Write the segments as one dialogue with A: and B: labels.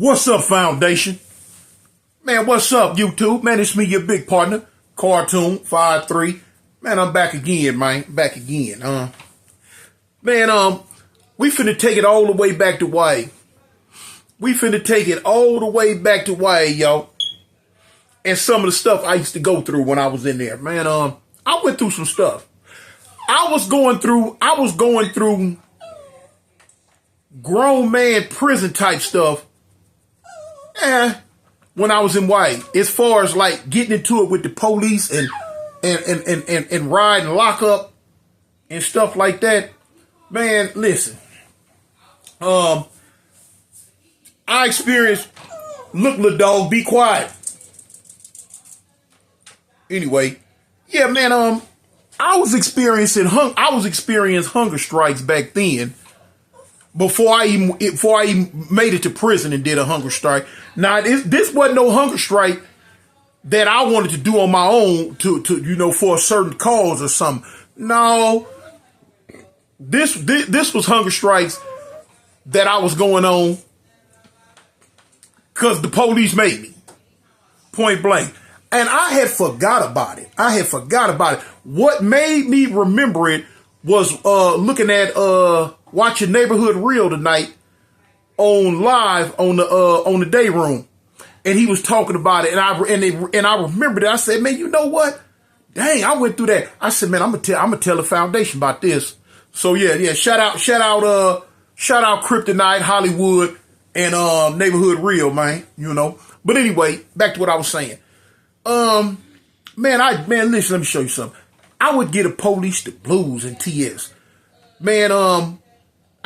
A: What's up, Foundation? Man, what's up, YouTube? Man, it's me, your big partner, Cartoon 53. Man, I'm back again, man. Back again. Man, we finna take it all the way back to YA. We finna take it all the way back to YA, y'all. And some of the stuff I used to go through when I was in there. Man, I went through some stuff. I was going through grown man prison type stuff. When I was in YA, as far as like getting into it with the police and riding lockup and stuff like that. Man, listen. I experienced, look, little dog, be quiet. Anyway, yeah, man, I was experiencing hunger strikes back then. Before I even made it to prison and did a hunger strike. Now, this wasn't no hunger strike that I wanted to do on my own to for a certain cause or something. No, this was hunger strikes that I was going on because the police made me, point blank. And I had forgot about it. What made me remember it was looking at watching Neighborhood Real tonight on live on the day room, and he was talking about it, and I remembered it. I said, man, you know what? Dang, I went through that. I said, man, I'm gonna tell the Foundation about this. So yeah, shout out Kryptonite, Hollywood, and Neighborhood Real, man. But anyway, back to what I was saying. Man, listen, let me show you something. I would get a Police the Blues and TS. Man,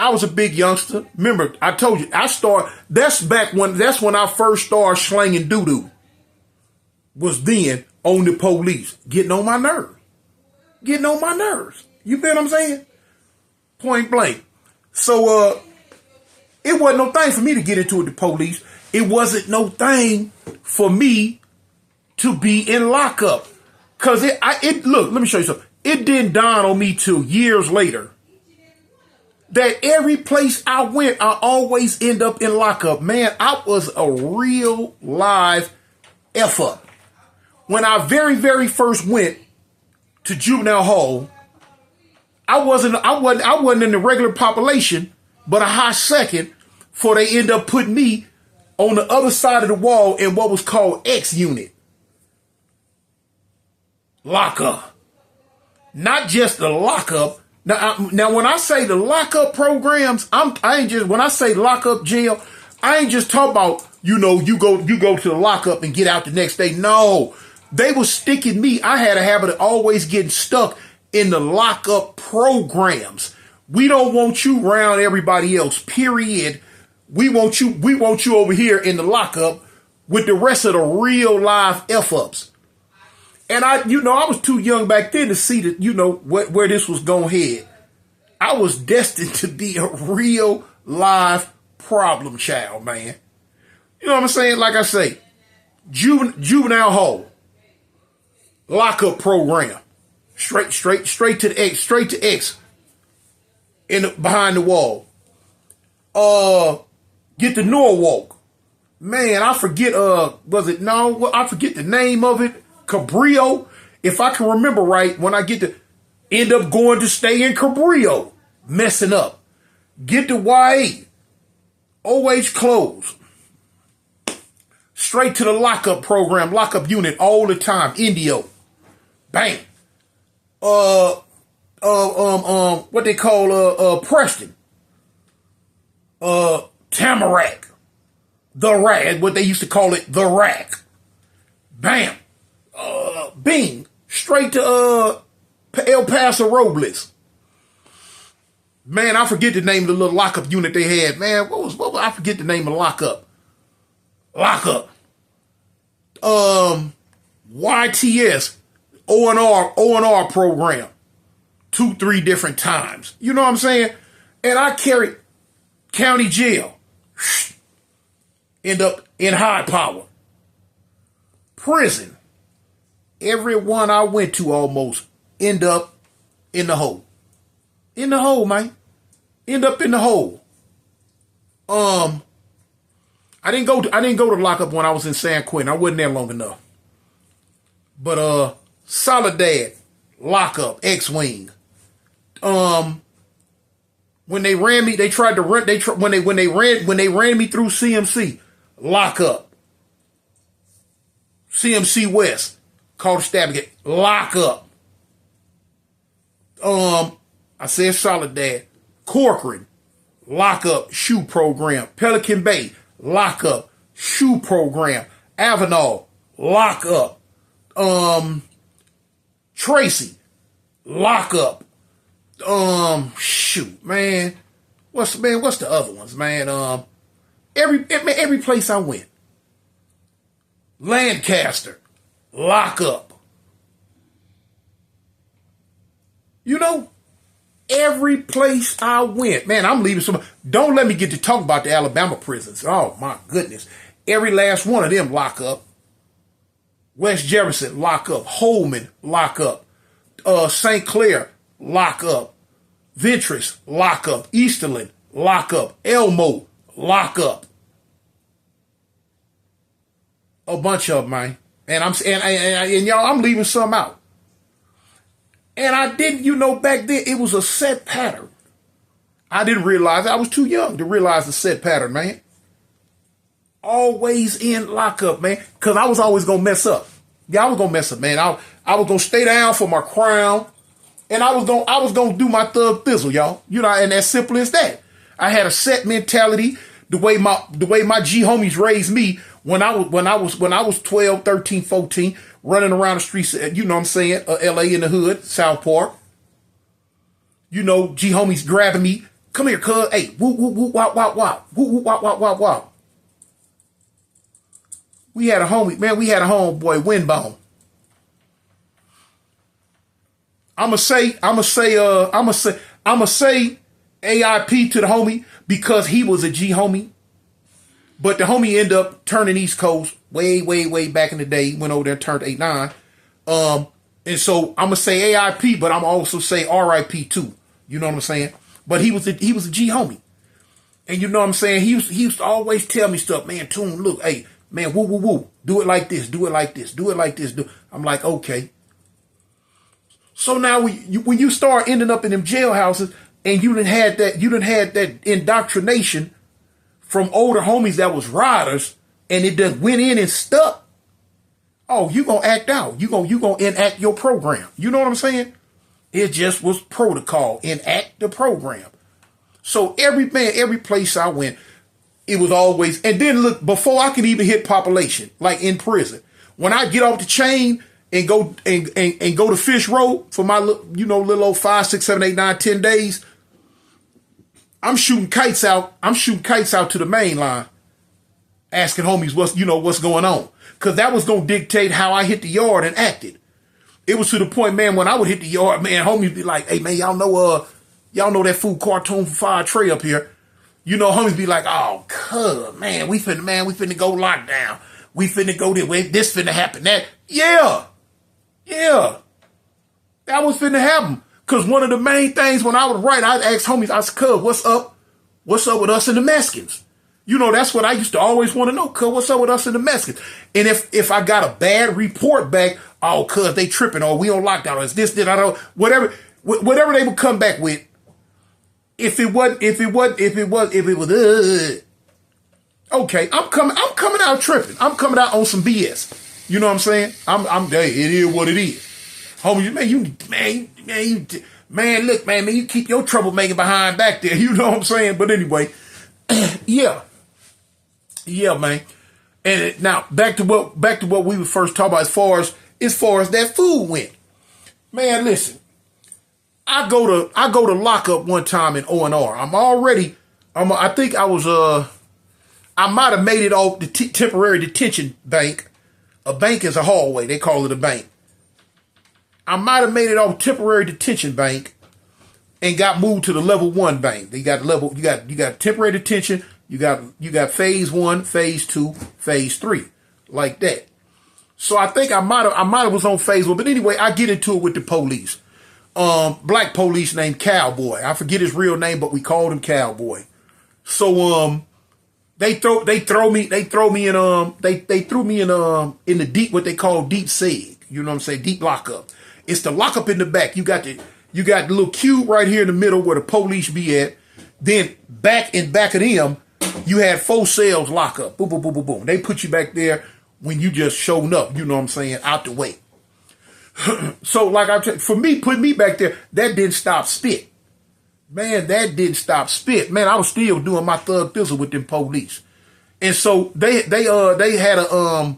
A: I was a big youngster. Remember, I told you, that's when I first started slanging doo-doo. Was then on the police. Getting on my nerves. You feel what I'm saying? Point blank. So, it wasn't no thing for me to get into it, the police. It wasn't no thing for me to be in lockup. Cause look, let me show you something. It didn't dawn on me till years later that every place I went, I always end up in lockup. Man, I was a real live F-up. When I very, very first went to juvenile hall, I wasn't in the regular population, but a high second, for they end up putting me on the other side of the wall in what was called X unit. Lockup. Not just the lockup. Now, when I say the lockup programs, when I say lockup jail, I ain't just talking about, you go to the lockup and get out the next day. No, they was sticking me. I had a habit of always getting stuck in the lockup programs. We don't want you around everybody else, period. We want you over here in the lockup with the rest of the real live F-ups. And I was too young back then to see that, where this was going to head. I was destined to be a real live problem child, man. You know what I'm saying? Like I say, juvenile hall, lockup program, straight to the X, behind the wall. Get the Norwalk. Man, I forget, I forget the name of it. Cabrillo, if I can remember right, when I get to end up going to stay in Cabrillo, messing up. Get to YA, OH closed. Straight to the lockup program, lockup unit all the time. Indio, bang. What they call Preston, Tamarack, the Rack, what they used to call it, the Rack, bam. Bing, straight to El Paso Robles. Man, I forget the name of the little lockup unit they had. Man, what was I forget the name of lockup. Lockup. YTS, O&R program. 2-3 different times. You know what I'm saying? And I carried county jail. End up in high power. Prison. Everyone I went to almost end up in the hole. In the hole, man. End up in the hole. I I didn't go to lockup when I was in San Quentin. I wasn't there long enough. But Soledad, lockup, X-Wing. When they ran me, they tried to run. When they ran me through CMC, lockup. CMC West, called stabbing, lockup. I said Soledad, Corcoran, lockup, shoe program. Pelican Bay, lockup, shoe program. Avenal, lockup. Tracy, lockup. Shoot, man. What's the other ones, man? Every place I went. Lancaster, lockup. You know, every place I went, man, I'm leaving some. Don't let me get to talk about the Alabama prisons. Oh my goodness. Every last one of them lock up. West Jefferson, lock up. Holman, lock up. St. Clair, lock up. Ventress, lock up. Easterland, lock up. Elmo, lock up. A bunch of them, man. And y'all, I'm leaving some out. And I didn't, back then it was a set pattern. I didn't realize I was too young to realize the set pattern, man. Always in lockup, man. Because I was always going to mess up. Yeah, I was going to mess up, man. I was going to stay down for my crown. And I was going to do my thug thizzle, y'all. And as simple as that. I had a set mentality, the way my G homies raised me when I was 12, 13, 14, running around the streets, you know what I'm saying, LA in the hood, South Park. G homies grabbing me. Come here, cuz. Hey, woo, woo, woo, wop, wop, wop. Woo, woo, wop, wop, wop, wop. We had a homeboy, Windbone. I'ma say AIP to the homie because he was a G homie. But the homie ended up turning East Coast way, way, way back in the day. He went over there and turned 8-9. And so I'm going to say AIP, but I'm also say RIP too. You know what I'm saying? But he was a G homie. And you know what I'm saying? He used to always tell me stuff. Man, Toon, look, hey, man, woo, woo, woo. Do it like this. Do it like this. Do it like this. I'm like, okay. So now when you start ending up in them jailhouses and you done had that indoctrination from older homies that was riders, and it done went in and stuck. Oh, you gonna act out. You gonna enact your program. You know what I'm saying? It just was protocol. Enact the program. So every place I went, it was always. And then look, before I could even hit population, like in prison, when I get off the chain and go to Fish Road for my little old 5, 6, 7, 8, 9, 10 days. I'm shooting kites out to the main line, asking homies what's going on. Cause that was going to dictate how I hit the yard and acted. It was to the point, man, when I would hit the yard, man, homies be like, hey man, y'all know that food cartoon for Fire Tray up here. Homies be like, oh, cuz, man, we finna go lockdown. We finna go this finna happen. That, yeah. That was finna happen. Cause one of the main things when I would write, I'd ask homies, I said, cuz, what's up? What's up with us and the Mexicans? That's what I used to always want to know. Cuz, what's up with us and the Mexicans? And if I got a bad report back, oh, cuz, they tripping, or we on lockdown, or it's this, I don't, whatever they would come back with. If it was, okay, I'm coming out tripping. I'm coming out on some BS. You know what I'm saying? Hey, it is what it is. Homie, look, man, you keep your troublemaking behind back there. You know what I'm saying? But anyway, yeah, man. And now back to what we were first talking about as far as that food went. Man, listen, I go to lockup one time in O&R. I think I was I might have made it off the temporary detention bank. A bank is a hallway. They call it a bank. I might have made it off temporary detention bank and got moved to the level 1 bank. You got temporary detention, you got phase 1, phase 2, phase 3, like that. So I think I might have was on phase 1, but anyway, I get into it with the police. Black police named Cowboy. I forget his real name, but we called him Cowboy. So They threw me in they threw me in the deep, what they call deep seg. You know what I'm saying? Deep lockup. It's the lockup in the back. You got the little cube right here in the middle where the police be at. Then back of them, you had 4 cells lockup. Boom, boom, boom, boom, boom. They put you back there when you just showing up, you know what I'm saying, out the way. So like for me, putting me back there, that didn't stop spit. Man, that didn't stop spit. Man, I was still doing my thug thizzle with them police. And so they had a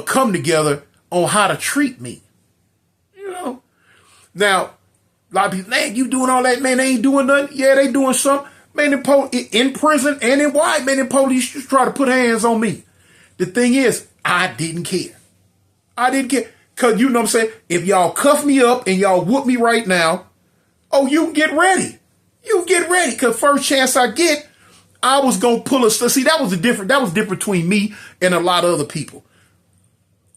A: come together on how to treat me. You know? Now, a lot of people, man, you doing all that, man, they ain't doing nothing. Yeah, they doing something. Man, in prison and in why, man, the police just try to put hands on me. The thing is, I didn't care. I didn't care. Because you know what I'm saying? If y'all cuff me up and y'all whoop me right now, oh, you get ready. You get ready. Because first chance I get, I was going to pull a... See, that was different between me and a lot of other people.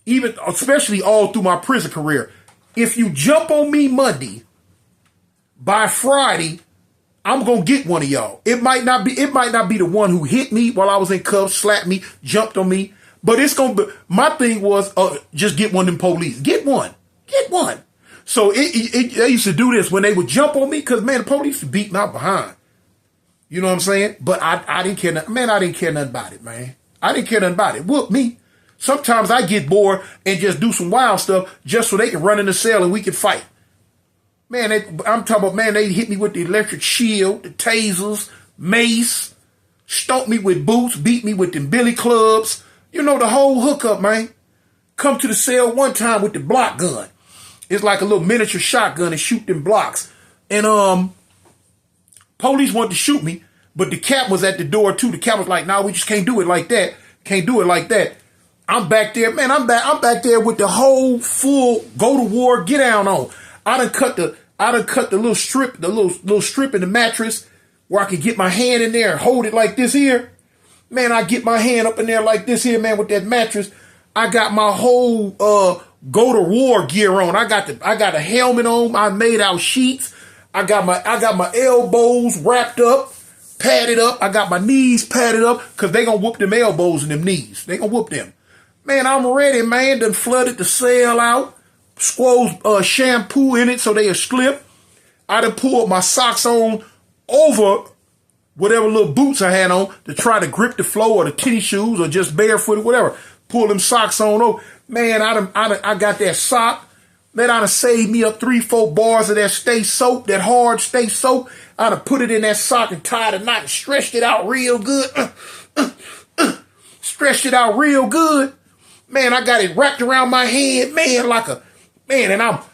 A: Even, especially all through my prison career. If you jump on me Monday, by Friday, I'm going to get one of y'all. It might not be the one who hit me while I was in cuffs, slapped me, jumped on me. But it's going to be... My thing was, just get one of them police. Get one. Get one. So they used to do this when they would jump on me because, man, the police would beat my behind. You know what I'm saying? But I didn't care. Man, I didn't care nothing about it, man. I didn't care nothing about it. Whoop me. Sometimes I get bored and just do some wild stuff just so they can run in the cell and we can fight. Man, I'm talking about, man, they hit me with the electric shield, the tasers, mace, stomp me with boots, beat me with them billy clubs. You know, the whole hookup, man. Come to the cell one time with the block gun. It's like a little miniature shotgun and shoot them blocks. And police wanted to shoot me, but the cap was at the door too. The cap was like, "Nah, we just can't do it like that. Can't do it like that." I'm back there, man. I'm back there with the whole full go to war, get down on. I done cut the little strip, little strip in the mattress where I could get my hand in there and hold it like this here. Man, I get my hand up in there like this here, man, with that mattress. I got my whole go to war gear on. I got a helmet on. I made out sheets. I got my elbows wrapped up, padded up. I got my knees padded up because they gonna whoop them elbows and them knees. They gonna whoop them. Man, I'm ready, man. Done flooded the cell out. Squoze shampoo in it so they'll slip. I done pulled my socks on over whatever little boots I had on to try to grip the floor, or the tennis shoes, or just barefoot, or whatever. Pull them socks on over. Man, I got that sock. Man, I done saved me up 3-4 bars of that stay soap, that hard stay soap. I done put it in that sock and tied a knot and stretched it out real good. Stretched it out real good. Man, I got it wrapped around my head, man,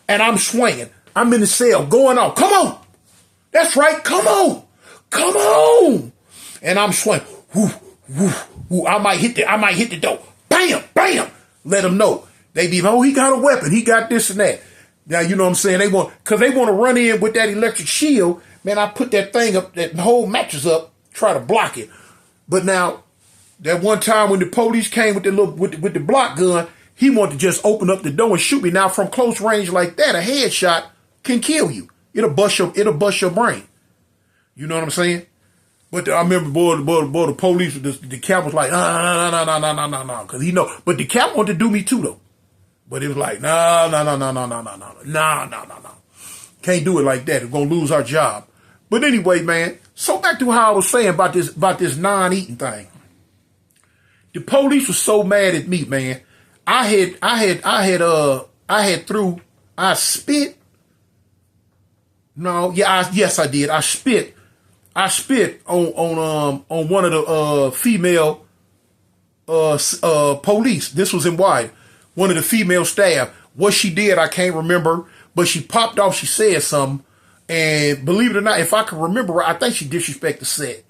A: and I'm swinging. I'm in the cell going on. Come on. That's right. Come on. Come on. And I'm swinging. Woo, woo, woo. I might hit the door. Bam, bam. Let them know. They be, oh, he got a weapon. He got this and that. Now, you know what I'm saying? They want to run in with that electric shield. Man, I put that thing up, that whole mattress up, try to block it. But now, that one time when the police came with the block gun, he wanted to just open up the door and shoot me. Now, from close range like that, a headshot can kill you. It'll bust your brain. You know what I'm saying? But I remember, the police, the cap was like, no, because he know. But the cap wanted to do me too, though. But it was like, no. Can't do it like that. We're going to lose our job. But anyway, man, so back to how I was saying about this non-eating thing. The police was so mad at me, man. I spit. No, yeah, yes, I did. I spit on one of the female police. This was in White. One of the female staff. What she did, I can't remember, but she popped off. She said something, and believe it or not, if I can remember right, I think she disrespected the set.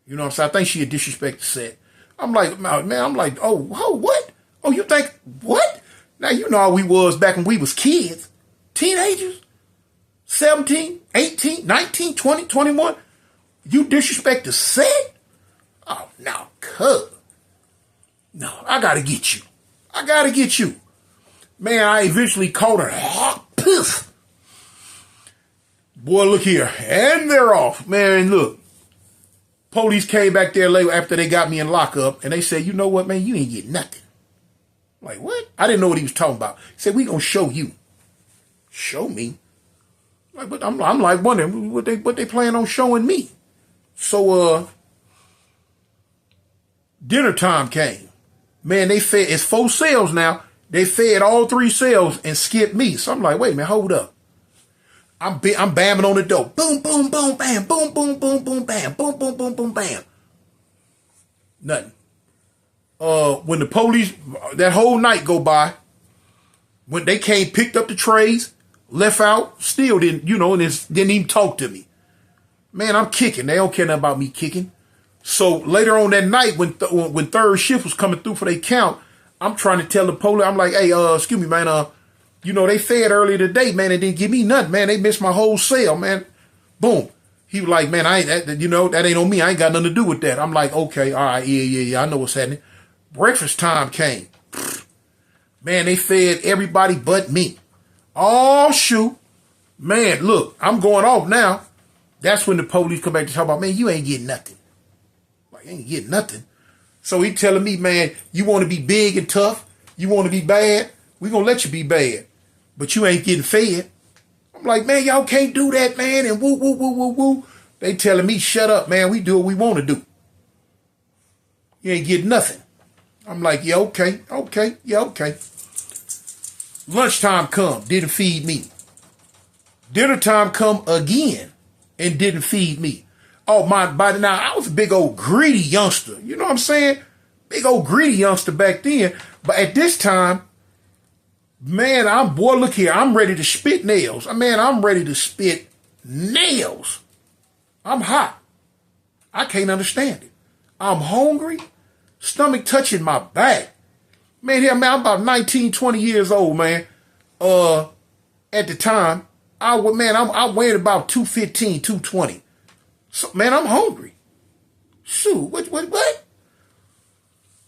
A: You know what I'm saying? I think she had disrespected the set. I'm like, man, oh, what? Oh, you think what? Now you know how we was back when we was kids, teenagers, 17, 18, 19, 20, 21. You disrespect the set? Oh, no, cuz. No, I gotta get you. Man, I eventually caught her. Oh, poof. Boy, look here. And they're off. Man, look. Police came back there later after they got me in lockup, and they said, you know what, man, you ain't get nothing. I'm like, what? I didn't know what he was talking about. He said, we gonna show you. Show me? Like, but I'm like wondering what they plan on showing me. So dinner time came. Man, they fed, it's 4 cells now. They fed all 3 cells and skipped me. So I'm like, wait a minute, hold up. I'm bamming on the door. Boom, boom, boom, bam. Boom, boom, boom, boom, bam. Boom, boom, boom, boom, bam. Nothing. When the police, that whole night go by, when they came, picked up the trays, left out, still didn't, and didn't even talk to me. Man, I'm kicking. They don't care nothing about me kicking. So later on that night, when third shift was coming through for their count, I'm trying to tell the police, I'm like, hey, excuse me, man, they fed earlier today, man, and didn't give me nothing, man. They missed my whole cell, man. Boom. He was like, man, that ain't on me. I ain't got nothing to do with that. I'm like, okay, all right, yeah, I know what's happening. Breakfast time came. Man, they fed everybody but me. Oh, shoot. Man, look, I'm going off now. That's when the police come back to talk about, man, you ain't getting nothing. Like, you ain't getting nothing. So he telling me, man, you want to be big and tough? You want to be bad? We gonna let you be bad. But you ain't getting fed. I'm like, man, y'all can't do that, man, and woo, woo, woo, woo, woo. They telling me, shut up, man, we do what we want to do. You ain't getting nothing. I'm like, yeah, okay. Lunchtime come, didn't feed me. Dinner time come again and didn't feed me. Oh, my body. Now, I was a big old greedy youngster. You know what I'm saying? Big old greedy youngster back then. But at this time, man, look here. I'm ready to spit nails. Man, I'm ready to spit nails. I'm hot. I can't understand it. I'm hungry. Stomach touching my back. Man, I'm about 19, 20 years old, man. At the time, I weighed about 215, 220. So, man, I'm hungry. Shoot, what?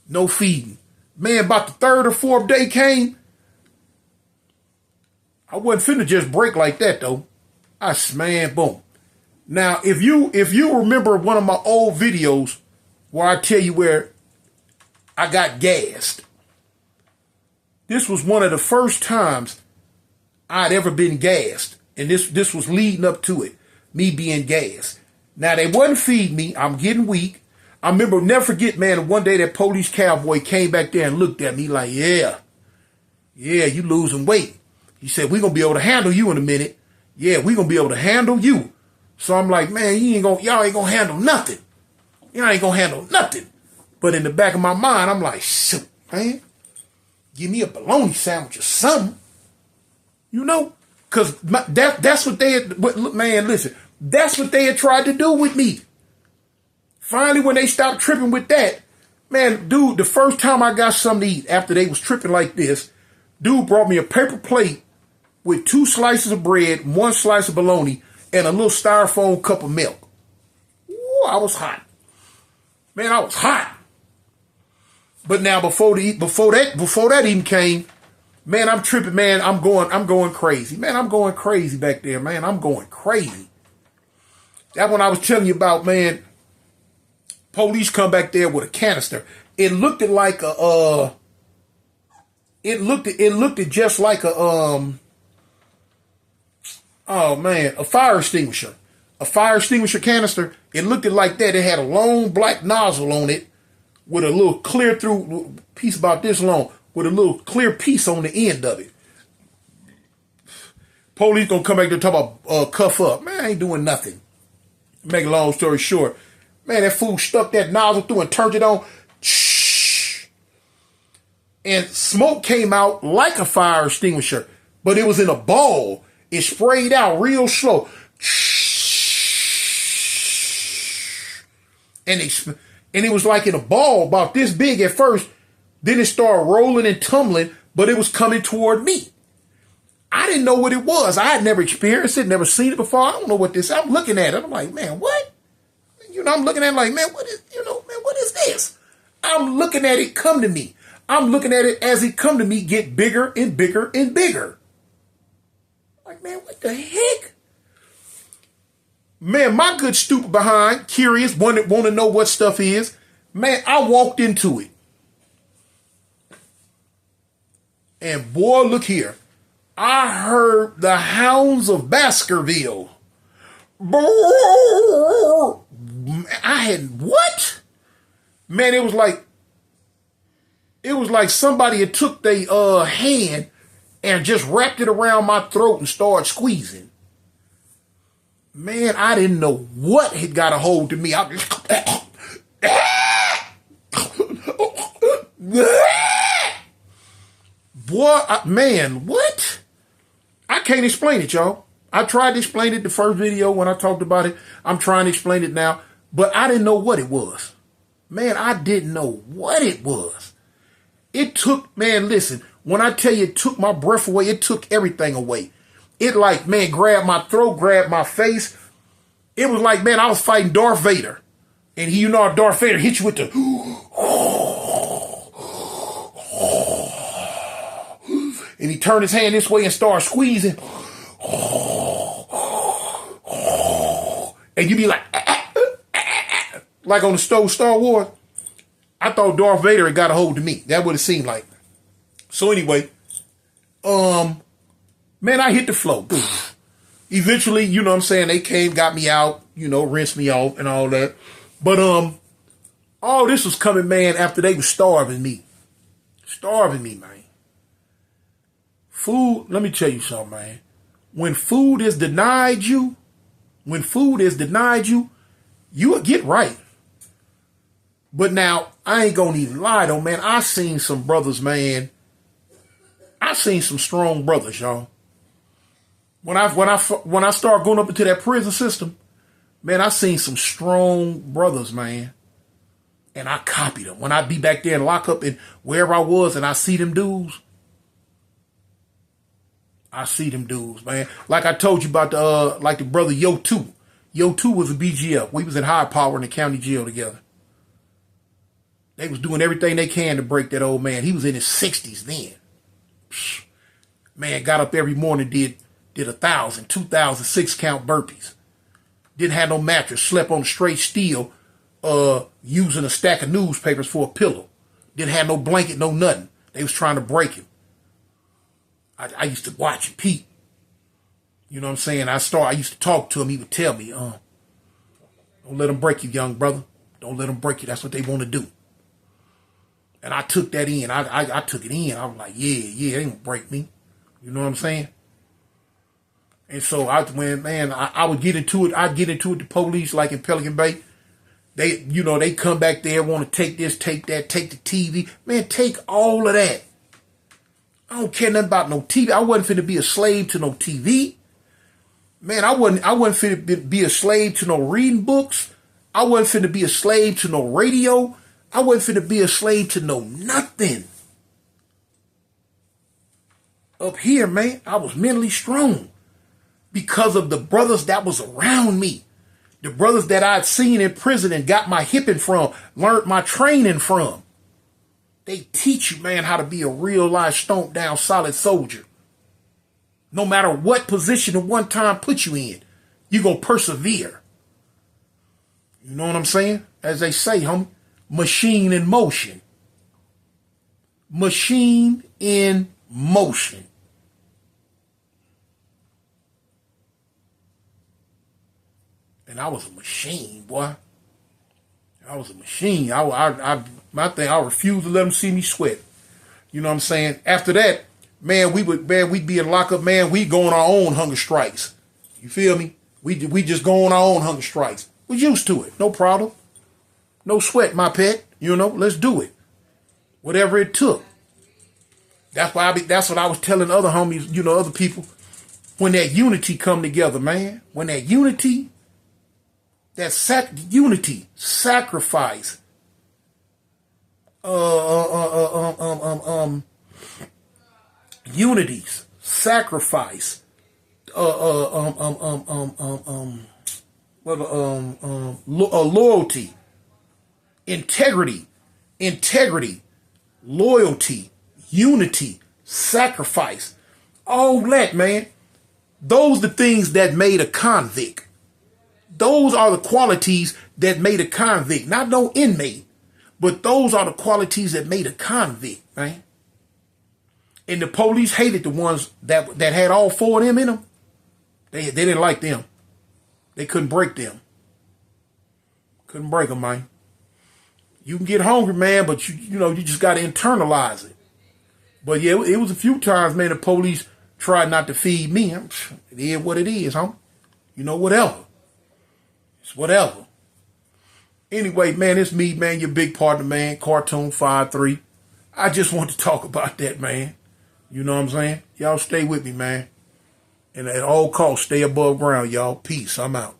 A: No feeding. Man, about the 3rd or 4th day came. I wasn't finna just break like that, though. Man, boom. Now, if you remember one of my old videos where I tell you where I got gassed, this was one of the first times I'd ever been gassed. And this was leading up to it, me being gassed. Now, they wasn't feeding me. I'm getting weak. I remember, never forget, man, one day that police cowboy came back there and looked at me like, yeah, you losing weight. He said, we're going to be able to handle you in a minute. Yeah, we're going to be able to handle you. So I'm like, man, y'all ain't going to handle nothing. Y'all ain't going to handle nothing. But in the back of my mind, I'm like, shoot, man, give me a bologna sandwich or something. Because that's what they had, man, listen, that's what they had tried to do with me. Finally, when they stopped tripping with that, man, dude, the first time I got something to eat after they was tripping like this, dude brought me a paper plate with 2 slices of bread, 1 slice of bologna, and a little styrofoam cup of milk. Ooh, I was hot. Man, I was hot. But now before that even came, man, I'm tripping, man. I'm going crazy. Man, I'm going crazy back there, man. I'm going crazy. That one I was telling you about, man. Police come back there with a canister. It looked like a it looked just like a a fire extinguisher. A fire extinguisher canister. It looked like that. It had a long black nozzle on it with a little clear through piece about this long with a little clear piece on the end of it. Police gonna come back there and talk about cuff up. Man, I ain't doing nothing. Make a long story short, man, that fool stuck that nozzle through and turned it on. And smoke came out like a fire extinguisher, but it was in a ball. It sprayed out real slow. And it was like in a ball about this big at first. Then it started rolling and tumbling, but it was coming toward me. I didn't know what it was. I had never experienced it, never seen it before. I don't know what this is. I'm looking at it. I'm like, man, what? I'm looking at it like, man, what is this? I'm looking at it come to me. I'm looking at it as it come to me get bigger and bigger and bigger. Like, man, what the heck? Man, my good stupid behind, curious, want to know what stuff is. Man, I walked into it. And boy, look here. I heard the hounds of Baskerville. I had what? Man, it was like somebody had took their hand and just wrapped it around my throat and started squeezing. Man, I didn't know what had got a hold of me. Man, what? I can't explain it, y'all. I tried to explain it the first video when I talked about it. I'm trying to explain it now, but I didn't know what it was. Man, I didn't know what it was. It took, man, listen, when I tell you it took my breath away, it took everything away. It like, man, grabbed my throat, grabbed my face. It was like, man, I was fighting Darth Vader. And he, you know, Darth Vader hit you with the, and he turned his hand this way and started squeezing. And you be like on the Star Wars. I thought Darth Vader had got a hold of me. That would have seemed like. So anyway, man, I hit the floor. Eventually, you know what I'm saying, they came, got me out, you know, rinsed me off and all that. But all this was coming, man, after they was starving me. Starving me, man. Food, let me tell you something, man. When food is denied you, you'll get right. But now, I ain't gonna even lie though, man. I seen some brothers, man. I seen some strong brothers, y'all. When I start going up into that prison system, man, I seen some strong brothers, man. And I copied them. When I be back there and lock up in wherever I was and I see them dudes, man. Like I told you about the brother Yo 2. Yo 2 was a BGF. We was in high power in the county jail together. They was doing everything they can to break that old man. He was in his 60s then. Man, got up every morning, did 1,000, 2,000, 6-count burpees. Didn't have no mattress, slept on straight steel, using a stack of newspapers for a pillow. Didn't have no blanket, no nothing. They was trying to break him. I used to watch him, Pete. You know what I'm saying? I used to talk to him. He would tell me, don't let them break you, young brother. Don't let them break you. That's what they want to do. And I took that in. I took it in. I was like, yeah, they won't break me. You know what I'm saying? And so I would get into it. I'd get into it, the police, like in Pelican Bay. They come back there, want to take this, take that, take the TV. Man, take all of that. I don't care nothing about no TV. I wasn't finna be a slave to no TV. Man, I wasn't finna be a slave to no reading books. I wasn't finna be a slave to no radio. I wasn't finna be a slave to no nothing. Up here, man, I was mentally strong because of the brothers that was around me. The brothers that I'd seen in prison and got my hipping from, learned my training from. They teach you, man, how to be a real life, stomp down, solid soldier. No matter what position at one time put you in, you're going to persevere. You know what I'm saying? As they say, homie, machine in motion. Machine in motion. And I was a machine, boy. I was a machine. My thing, I refused to let them see me sweat. You know what I'm saying? After that, man, we'd be in lockup, man. We go on our own hunger strikes. You feel me? We just go on our own hunger strikes. We're used to it. No problem. No sweat, my pet. You know, let's do it. Whatever it took. That's what I was telling other homies, you know, other people. When that unity come together, man. When that unity, sacrifice, unities, sacrifice, loyalty, integrity, loyalty, unity, sacrifice, all that, man. Those the things that made a convict. Those are the qualities that made a convict, not no inmate, but those are the qualities that made a convict, right? And the police hated the ones that had all four of them in them. They didn't like them. They couldn't break them. Couldn't break them, man. You can get hungry, man, but you just got to internalize it. But yeah, it was a few times, man, the police tried not to feed me. It is what it is, huh? Whatever. It's whatever. Anyway, man, it's me, man, your big partner, man, Cartoon 53. I just want to talk about that, man. You know what I'm saying? Y'all stay with me, man. And at all costs, stay above ground, y'all. Peace. I'm out.